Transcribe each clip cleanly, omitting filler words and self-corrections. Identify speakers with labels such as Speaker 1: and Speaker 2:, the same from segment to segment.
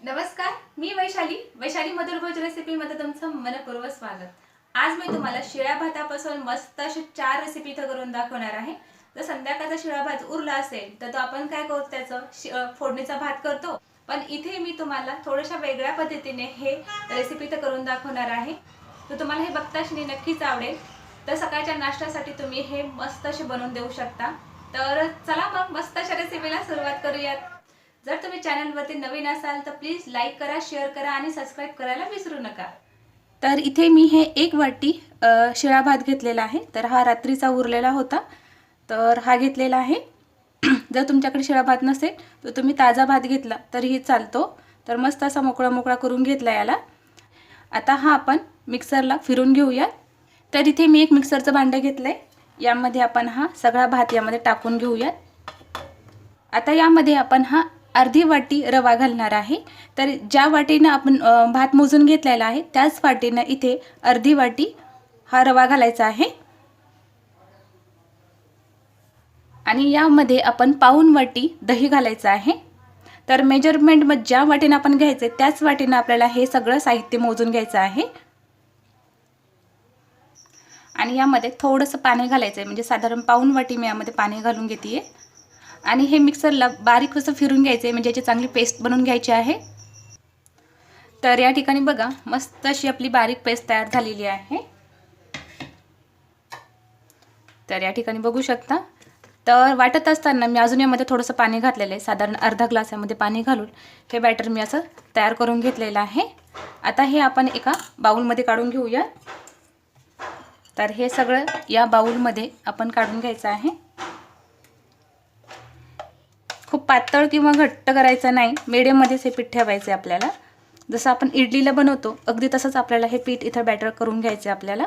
Speaker 1: नमस्कार, मी वैशाली मधुरभोज रेसिपीमध्ये तुमचं मनपूर्वक स्वागत। आज मी तुम्हाला शिळ्या भातापासून मस्त अशा 4 रेसिपी इथं करून दाखवणार आहे। जर संध्याकाळचा शिळा भात उरला असेल तर तो आपण काय करतो, त्याचं फोडणीचा भात करतो। पण इथे मी तुम्हाला थोड्याशा वेगळ्या पद्धतीने हे रेसिपी इथं करून दाखवणार आहे। तर तुम्हाला हे बघताच नक्कीच आवडेल। तर सकाळच्या नाश्त्यासाठी तुम्ही हे मस्त असे बनवून देऊ शकता। तर चला मग मस्त अशा रेसिपीला सुरुवात करूयात। जर तुम्ही चॅनलवरती नवीन असाल तर प्लीज लाईक करा, शेअर करा आणि सबस्क्राइब करायला विसरू नका। तर इथे मी हे 1 वाटी शिळा भात घेतलेला आहे। तर हा रात्रीचा उरलेला होता, तर हा घेतलेला आहे। जर तुमच्याकडे शिळा भात नसेल तर तुम्ही ताजा भात घेतला तरीही चालतो। तर मस्त असा मोकळा मोकळा करून घेतला याला। आता हा आपण मिक्सरला फिरून घेऊया। तर इथे मी एक मिक्सरचं भांडं घेतलंय, यामध्ये आपण हा सगळा भात यामध्ये टाकून घेऊया। आता यामध्ये आपण हा अर्धी वाटी रवा घालणार आहे। तर ज्या वाटीने आपण भात मोजून घेतलेला आहे त्याच वाटीने इथे अर्धी वाटी हा रवा घालायचा आहे। आणि यामध्ये आपण पाऊण वाटी दही घालायचं आहे। तर मेजरमेंट मध्ये ज्या वाटीने आपण घ्यायचे त्याच वाटीने आपल्याला हे सगळं साहित्य मोजून घ्यायचं आहे। आणि यामध्ये थोडंसं पाणी घालायचं आहे, म्हणजे साधारण पाऊण वाटी मी यामध्ये पाणी घालून घेते आणि हे मिक्सरला बारीक असं फिरून घ्यायचे, म्हणजे याची चांगली पेस्ट बनवून घ्यायची आहे। तर या ठिकाणी बघा मस्त अशी आपली बारीक पेस्ट तयार झालेली आहे। तर या ठिकाणी बघू शकता। तर वाटत असताना मी अजून यामध्ये थोडंसं पाणी घातलेलं आहे, साधारण अर्धा ग्लास यामध्ये पाणी घालून हे बॅटर मी असं तयार करून घेतलेलं आहे। आता हे आपण एका बाउलमध्ये काढून घेऊया। तर हे सगळं या बाउलमध्ये आपण काढून घ्यायचं आहे। खूप पातळ किंवा घट्ट करायचं नाही, मीडियम मध्येच हे पीठ ठेवायचं आहे आपल्याला। जसं आपण इडलीला बनवतो अगदी तसंच आपल्याला हे पीठ इथं बॅटर करून घ्यायचं आहे आपल्याला।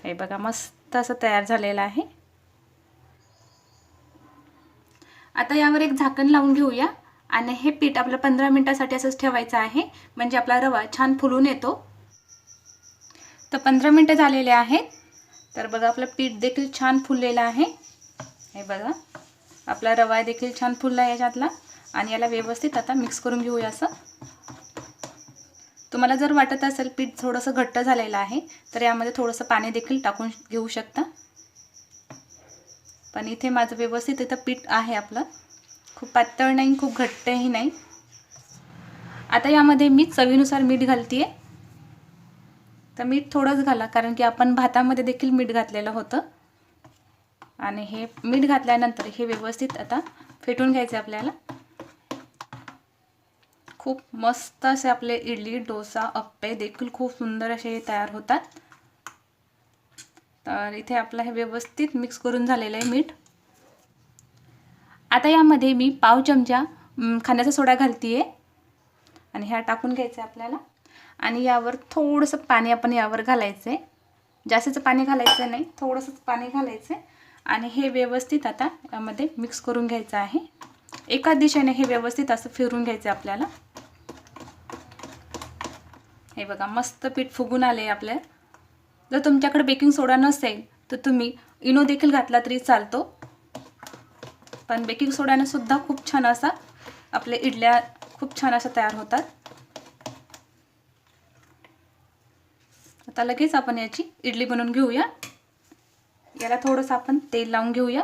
Speaker 1: हे बघा मस्त असं तयार झालेलं आहे। आता यावर एक झाकण लावून घेऊया आणि हे पीठ आपलं 15 मिनिटांसाठी असंच ठेवायचं आहे, म्हणजे आपला रवा छान फुलून येतो। तर 15 मिनिटं झालेले आहेत। तर बघा आपलं पीठ देखील छान फुललेलं आहे। हे बघा आपला रवा देखील छान फुलला याच्यातला। आणि याला व्यवस्थित आता मिक्स करून घेऊया असं। तुम्हाला जर वाटत असेल पीठ थोडंसं घट्ट झालेलं आहे तर यामध्ये थोडंसं पाणी देखील टाकून घेऊ शकता। पण इथे माझं व्यवस्थित इथं पीठ आहे आपलं, खूप पातळ नाही खूप घट्टही नाही। आता यामध्ये मी चवीनुसार मीठ घालतेय। तर मीठ थोडंच घाला, कारण की आपण भातामध्ये देखील मीठ घातलेलं होतं। आणि हे मीठ घातल्यानंतर हे व्यवस्थित आता फेटून घ्यायचे आपल्याला। खूप मस्त असे आपले इडली, डोसा, अप्पे देखील खूप सुंदर असे तयार होतात। तर इथे आपलं हे व्यवस्थित मिक्स करून झालेलं आहे मीठ। आता यामध्ये मी पाव चमचा खाण्याचा सोडा घालतेय आणि ह्या टाकून घ्यायचं आपल्याला। आणि यावर थोडंसं पाणी आपण यावर घालायचं आहे, जास्तच पाणी घालायचं नाही, थोडंसंच पाणी घालायचं आणि हे व्यवस्थित आता यामध्ये मिक्स करून घ्यायचं आहे। एका दिशेने हे व्यवस्थित असं फिरून घ्यायचं आपल्याला। हे बघा मस्त पीठ फुगून आले आपल्या। जर तुमच्याकडे बेकिंग सोडा नसेल तर तुम्ही इनो देखील घातला तरी चालतो, पण बेकिंग सोड्याने सुद्धा खूप छान असा आपले इडल्या खूप छान अशा तयार होतात। आता लगेच आपण याची इडली बनवून घेऊया। याला थोडंसं आपण तेल लावून घेऊया।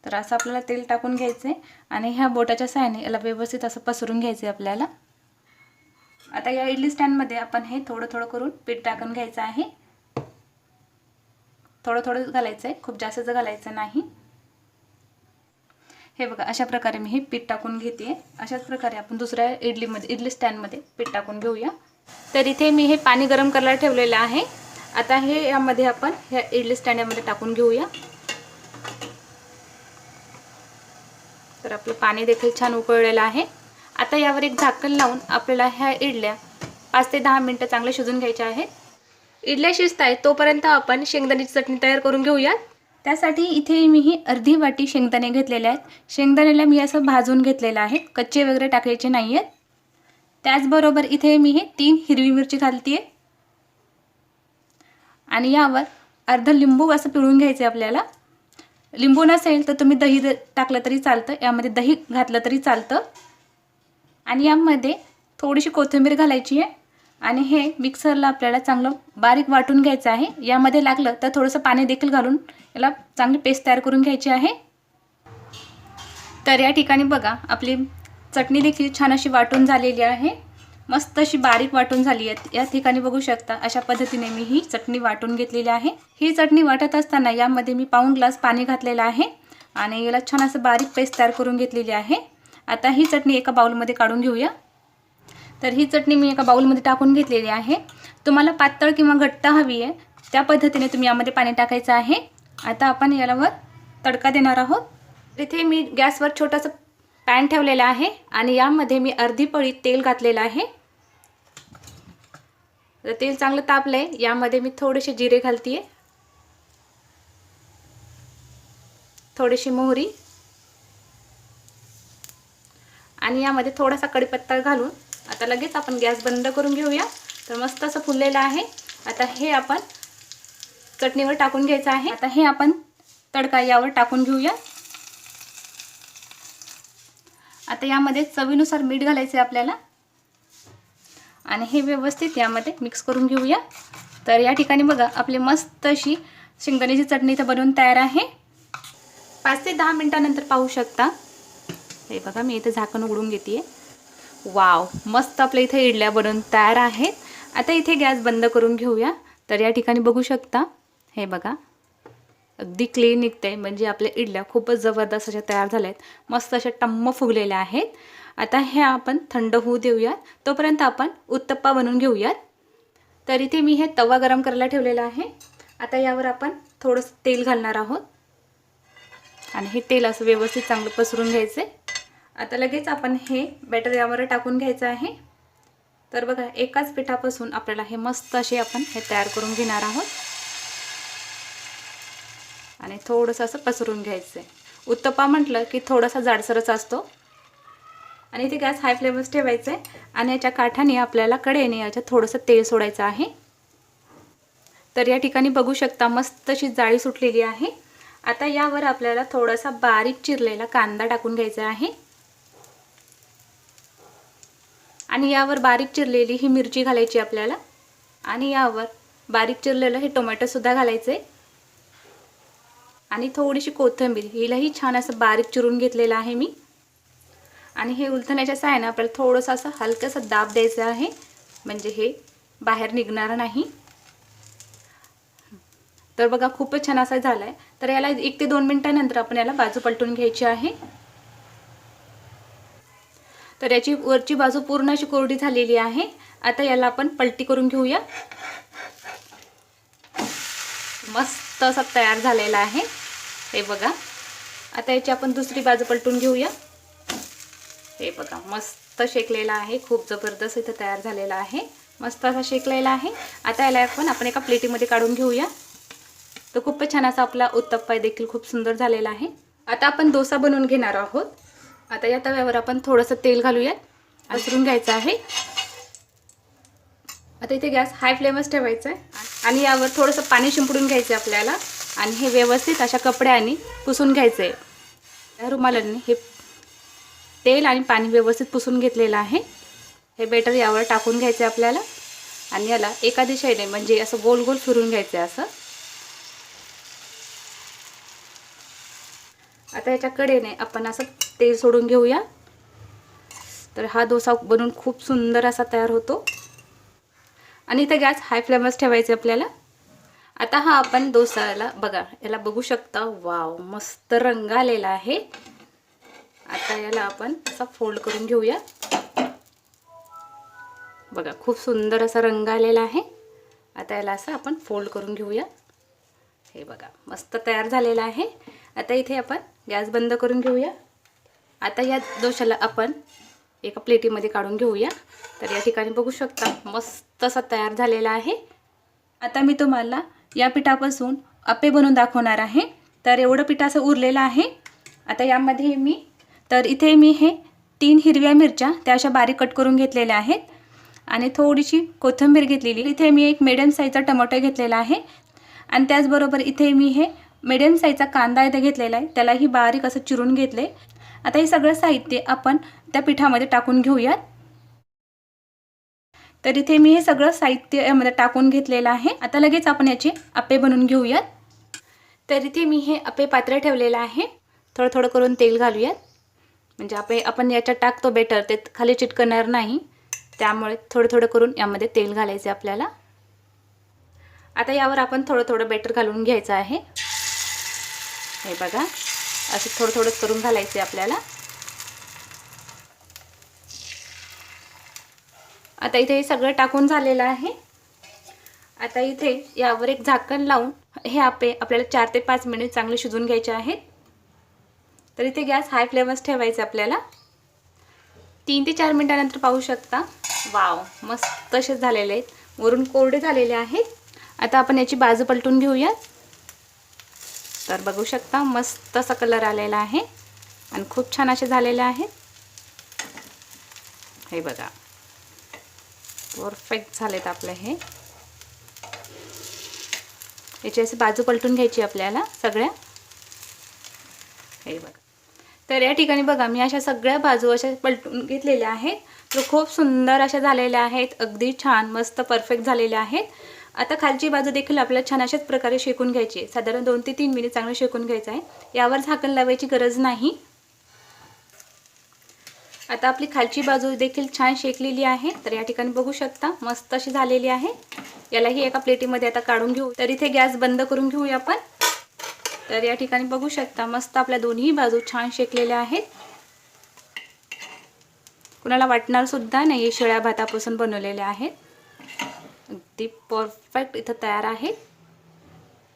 Speaker 1: तर असं आपल्याला तेल टाकून घ्यायचं आहे आणि ह्या बोटाच्या साहाय्याने याला व्यवस्थित असं पसरून घ्यायचं आहे आपल्याला। आता या इडली स्टँडमध्ये आपण हे थोडं थोडं करून पीठ टाकून घ्यायचं आहे। थोडं थोडं घालायचं आहे, खूप जास्तच घालायचं नाही। हे बघा अशा प्रकारे मी हे पीठ टाकून घेते। अशाच प्रकारे आपण दुसऱ्या इडली स्टँडमध्ये पीठ टाकून घेऊया। तर इथे मी हे पाणी गरम करायला ठेवलेलं आहे। आता हे यामध्ये आपण ह्या इडली स्टँडमध्ये टाकून घेऊया। तर आपलं पाणी देखील छान उकळलेलं आहे। आता यावर एक झाकण लावून आपल्याला ह्या इडल्या 5 ते 10 मिनिटं चांगले शिजून घ्यायच्या आहेत। इडल्या शिजतायत तोपर्यंत आपण शेंगदाण्याची चटणी तयार करून घेऊया। त्यासाठी इथे मी ही अर्धी वाटी शेंगदाणे घेतलेले आहेत। शेंगदाण्याला मी असं भाजून घेतलेलं आहे, कच्चे वगैरे टाकायचे नाहीयेत। त्याचबरोबर इथे मी हे 3 हिरवी मिरची घालतेय आणि यावर अर्ध लिंबू असं पिळून घ्यायचे आपल्याला। लिंबू नसेल तर तुम्ही दही टाकलं तरी चालतं, यामध्ये दही घातलं तरी चालतं. आणि यामध्ये थोडीशी कोथिंबीर घालायची आहे आणि हे मिक्सरला आपल्याला चांगलं बारीक वाटून घ्यायचं आहे. यामध्ये लागलं तर थोडंसं पाणी देखील घालून याला चांगली पेस्ट तयार करून घ्यायची आहे. तर या ठिकाणी बघा आपली चटणी देखील छान अशी वाटून झालेली आहे, मस्त अशी बारीक वाटून झाली आहे. या ठिकाणी बघू शकता अशा पद्धतीने मी ही चटणी वाटून घेतलेली आहे. ही चटणी वाटत असताना यामध्ये मी पाऊण ग्लास पाणी घातलेलं आहे आणि याला छान असं बारीक पेस्ट तयार करून घेतलेली आहे. आता ही चटणी एका बाउलमध्ये काढून घेऊया. तर ही चटणी मी एका बाउलमध्ये टाकून घेतलेली आहे. तुम्हाला पातळ किंवा घट्ट हवी आहे त्या पद्धतीने तुम्ही यामध्ये पाणी टाकायचं आहे. आता आपण यालावर तडका देणार आहोत. इथे मी गॅसवर छोटासा पॅन ठेवलेला आहे आणि यामध्ये मी अर्धी पळी तेल घातलेलं आहे. तर तेल चांगलं तापलंय, यामध्ये मी थोडेसे जिरे घालतीये, थोडीशी मोहरी आणि यामध्ये थोडासा कढीपत्ता घालून आता लगेच आपण गॅस बंद करून घेऊया. तर मस्त असं फुललेलं आहे. आता हे आपण चटणीवर टाकून घ्यायचं आहे. आता हे आपण तडका यावर टाकून घेऊया. आता यामध्ये चवीनुसार मीठ घालायचं आहे आपल्याला आणि हे व्यवस्थित यामध्ये मिक्स करून घेऊया. तर या ठिकाणी बघा आपली मस्त अशी शेंगदाण्याची चटणी तर बनवून तयार आहे. 5 ते 10 मिनिटांनंतर पाहू शकता. हे बघा मी इथे झाकण उघडून घेते. वाव, मस्त आपल्या इथे इडल्या बनवून तयार आहेत. आता इथे गॅस बंद करून घेऊया. तर या ठिकाणी बघू शकता, हे बघा अगदी क्लीन निघते, म्हणजे आपल्या इडल्या खूपच जबरदस्त अशा तयार झाल्या आहेत, मस्त अशा टम्म फुगलेल्या आहेत. आता हे आपण थंड होऊ देऊयात, तोपर्यंत आपण उत्तप्पा बनवून घेऊयात. तर इथे मी हे तवा गरम करायला ठेवलेला आहे. आता यावर आपण थोडंसं तेल घालणार आहोत आणि हे तेल असं व्यवस्थित चांगलं पसरून घ्यायचं आहे. आता लगेच आपण हे बॅटर यावर टाकून घ्यायचं आहे. तर बघा एकाच पिठापासून आपल्याला हे मस्त असे आपण हे तयार करून घेणार आहोत आणि थोडंसं असं पसरून घ्यायचं आहे. उत्तप्पा म्हटलं की थोडासा जाडसरच असतो आणि इथे गॅस हाय फ्लेमच ठेवायचं आहे आणि याच्या काठाने आपल्याला कढईने याच्यात थोडंसं तेल सोडायचं आहे. तर या ठिकाणी बघू शकता मस्त अशी जाळी सुटलेली आहे. आता यावर आपल्याला थोडासा बारीक चिरलेला कांदा टाकून घ्यायचा आहे आणि यावर बारीक चिरलेली ही मिरची घालायची आपल्याला आणि यावर बारीक चिरलेलं हे टोमॅटो सुद्धा घालायचं आहे आणि थोडीशी कोथिंबीर, हिलाही छान असं बारीक चिरून घेतलेलं आहे मी. आणि हे उलथण्याच्या साहाय्याने आपल्याला थोडंसं असं हलकंसं दाब द्यायचं आहे, म्हणजे हे बाहेर निघणार नाही. तर बघा खूपच छान असा झाला आहे. तर याला 1 ते 2 मिनिटांनंतर आपण याला बाजू पलटून घ्यायची आहे. तर याची वरची बाजू पूर्ण अशी कोरडी झालेली आहे. आता याला आपण पलटी करून घेऊया. मस्त असा तयार झालेला आहे, हे बघा. आता याची आपण दुसरी बाजू पलटून घेऊया. हे बघा मस्त शेकलेला आहे, खूप जबरदस्त इथे तयार झालेला आहे, मस्त असा शेकलेला आहे. आता याला आपण एका प्लेटीमध्ये काढून घेऊया. तर खूपच छान असा आपला उत्तप्पा देखील खूप सुंदर झालेला आहे. आता आपण डोसा बनवून घेणार आहोत. आता या तव्यावर आपण थोडंसं तेल घालूयात, पसरून घ्यायचं आहे. आता इथे गॅस हाय फ्लेमच ठेवायचा आहे आणि यावर थोडंसं पाणी शिंपडून घ्यायचं आहे आपल्याला आणि हे व्यवस्थित अशा कपड्याने पुसून घ्यायचं आहे. या रुमालांनी हे तेल आणि पाणी व्यवस्थित पुसून घेतलेलं आहे. हे बेटर यावर टाकून घ्यायचं आहे आपल्याला आणि याला एका दिशेने म्हणजे असं गोल गोल फिरून घ्यायचं आहे असं. आता याच्या कडेने आपण असं तेल सोडून घेऊया. तर हा डोसा बनवून खूप सुंदर असा तयार होतो आणि इथे गॅस हाय फ्लेमच ठेवायचे आपल्याला. आता हा आपण डोसाला बघा, याला बघू शकता, वाव मस्त रंग आलेला आहे. आता याला आपण असा फोल्ड करून घेऊया. बघा खूप सुंदर असा रंग आलेला आहे. आता याला असं आपण फोल्ड करून घेऊया. हे बघा मस्त तयार झालेला आहे. आता इथे आपण गॅस बंद करून घेऊया. आता या डोशाला आपण एका प्लेटीमध्ये काढून घेऊया. तर या ठिकाणी बघू शकता मस्त असा तयार झालेला आहे. आता मी तुम्हाला या पिठापासून अप्पे बनवून दाखवणार आहे. तर एवढं पीठ असं उरलेलं आहे. आता यामध्ये इथे मी हे 3 हिरव्या मिरच्या त्या अशा बारीक कट करून घेतलेल्या आहेत आणि थोडीशी कोथिंबीर घेतलेली. इथे मी एक मीडियम साईजचा टोमॅटो घेतलेला आहे आणि त्याचबरोबर इथे मी हे मीडियम साईजचा कांदा इथे घेतलेला आहे, त्यालाही बारीक असं चिरून घेतले। आता हे सगळं साहित्य आपण त्या पिठामध्ये टाकून घेऊयात। तर इथे मी हे सगळं साहित्य यामध्ये टाकून घेतलेलं आहे। आता लगेच आपण याचे अप्पे बनवून घेऊयात। तर इथे मी हे अप्पे पात्र ठेवलेलं आहे। थोडं थोडं करून तेल घालूयात, म्हणजे अप्पे आपण याच्यात टाकतो बेटर ते खाली चिटकणार नाही, त्यामुळे थोडं थोडं करून यामध्ये तेल घालायचे आपल्याला। आता यावर आपण थोडं थोडं बेटर घालून घ्यायचं आहे। हे बघा, असं थोडं थोडं करून घालायचे आपल्याला। आता इथे हे सगळं टाकून झालेलं आहे। आता इथे यावर एक झाकण लावून हे अप्पे आपल्याला 4 ते 5 मिनिट चांगले शिजवून घ्यायचे आहेत। तर इथे गॅस हाय फ्लेमच ठेवायचा आपल्याला। 3 ते 4 मिनिटानंतर पाहू शकता, वाव, मस्त तसेच झालेले आहेत, वरून कोरडे झालेले आहेत। आता आपण याची बाजू पलटून घेऊया। तर बघू शकता मस्त असा कलर आलेला आहे आणि खूप छान असे झालेले आहेत। हे बघा, परफेक्ट झालेत आपले हे। याची अशी बाजू पलटून घ्यायची आपल्याला सगळ्या। हे बघा, तर या ठिकाणी बघा मी अशा सगळ्या बाजू अशा पलटून घेतलेल्या आहेत। तर खूप सुंदर अशा झालेल्या आहेत, अगदी छान मस्त परफेक्ट झालेल्या आहेत। आता खालची बाजू देखील आपल्याला छान अशाच प्रकारे शेकून घ्यायची आहे। साधारण 2 ते 3 मिनिट चांगलं शेकून घ्यायचं आहे, यावर झाकण लावायची गरज नाही। आता आपली खालची बाजू देखील छान शेकलेली आहे। तर या ठिकाणी बघू शकता मस्त अशी झालेली आहे। यालाही एका प्लेटीमध्ये आता काढून घेऊ। तर इथे गॅस बंद करून घेऊया आपण। तर या ठिकाणी बघू शकता मस्त आपल्या दोन्ही बाजू छान शेकलेल्या आहेत। कुणाला वाटणार सुद्धा नाही शिळ्या भातापासून बनवलेले आहेत, अगदी परफेक्ट इथं तयार आहे।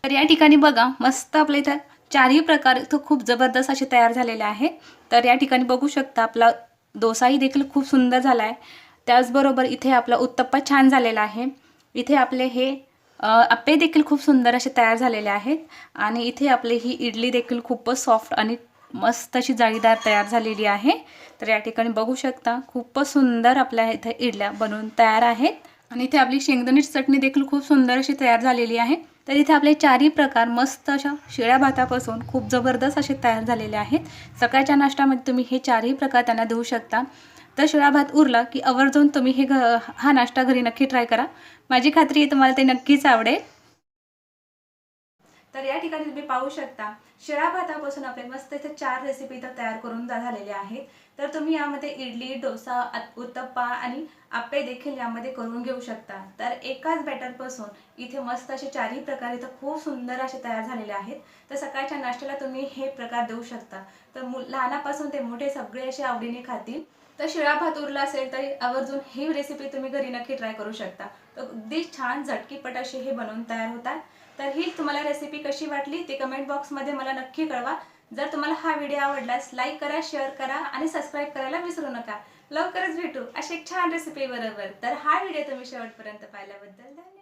Speaker 1: तर या ठिकाणी बघा मस्त आपल्या इथं चारही प्रकार इथं खूप जबरदस्त असे तयार झालेले आहेत। तर या ठिकाणी बघू शकता आपला डोसाही देखील खूप सुंदर झाला आहे। त्याचबरोबर इथे आपला उत्तप्पा छान झालेला आहे। इथे आपले हे अप्पे देखील खूप सुंदर असे तयार झालेले आहेत आणि इथे आपली ही इडली देखील खूपच सॉफ्ट आणि मस्त अशी जाळीदार तयार झालेली आहे। तर या ठिकाणी बघू शकता खूपच सुंदर आपल्या इथे इडल्या बनवून तयार आहेत आणि इथे आपली शेंगदाण्याची चटणी देखील खूप सुंदर अशी तयार झालेली आहे। तर इथे आपले चारही प्रकार मस्त अशा शिळ्या भातापासून खूप जबरदस्त असे तयार झालेले आहेत। सकाळच्या नाश्त्यामध्ये तुम्ही हे चारही प्रकार त्यांना देऊ शकता। तर शिळा भात उरला की आवर्जून तुम्ही हा नाश्ता घरी नक्की ट्राय करा, माझी खात्री आहे तुम्हाला ते नक्कीच आवडेल। तर या ठिकाणी तुम्ही पाहू शकता शिळा भातापासून आपले मस्त इथे 4 रेसिपी इथं तयार करून झालेल्या आहेत। तर तुम्ही यामध्ये इडली, डोसा, उत्तप्पा आणि अप्पे देखील यामध्ये करून घेऊ शकता। तर एकाच बॅटरपासून इथे मस्त असे चारही प्रकार इथं खूप सुंदर असे तयार झालेले आहेत। तर सकाळच्या नाश्त्याला तुम्ही हे प्रकार देऊ शकता। तर लहानापासून ते मोठे सगळे असे आवडीने खातील। तर शिळा भात उरला असेल तर आवर्जून ही रेसिपी तुम्ही घरी नक्की ट्राय करू शकता। तर अगदी छान झटकीपट असे हे बनवून तयार होतात। तर ही तुम्हाला रेसिपी कशी वाटली ते कमेंट बॉक्समध्ये मला नक्की कळवा। जर तुम्हाला हा व्हिडिओ आवडल्यास लाईक करा, शेअर करा आणि सबस्क्राईब करायला विसरू नका। लवकरच भेटू अशी एक छान रेसिपी बरोबर। तर हा व्हिडिओ तुम्ही शेवटपर्यंत पाहिल्याबद्दल धन्यवाद।